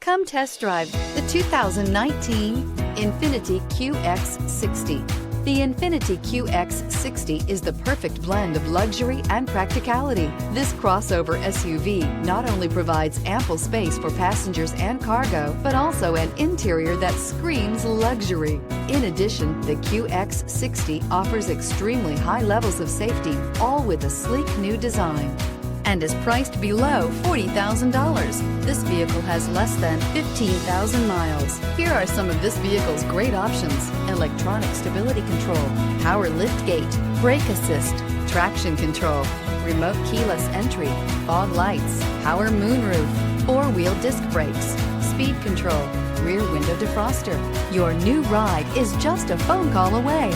Come test drive the 2019 INFINITI QX60. The INFINITI QX60 is the perfect blend of luxury and practicality. This crossover SUV not only provides ample space for passengers and cargo, but also an interior that screams luxury. In addition, the QX60 offers extremely high levels of safety, all with a sleek new design, and is priced below $40,000. This vehicle has less than 15,000 miles. Here are some of this vehicle's great options: electronic stability control, power liftgate, brake assist, traction control, remote keyless entry, fog lights, power moonroof, four-wheel disc brakes, speed control, rear window defroster. Your new ride is just a phone call away.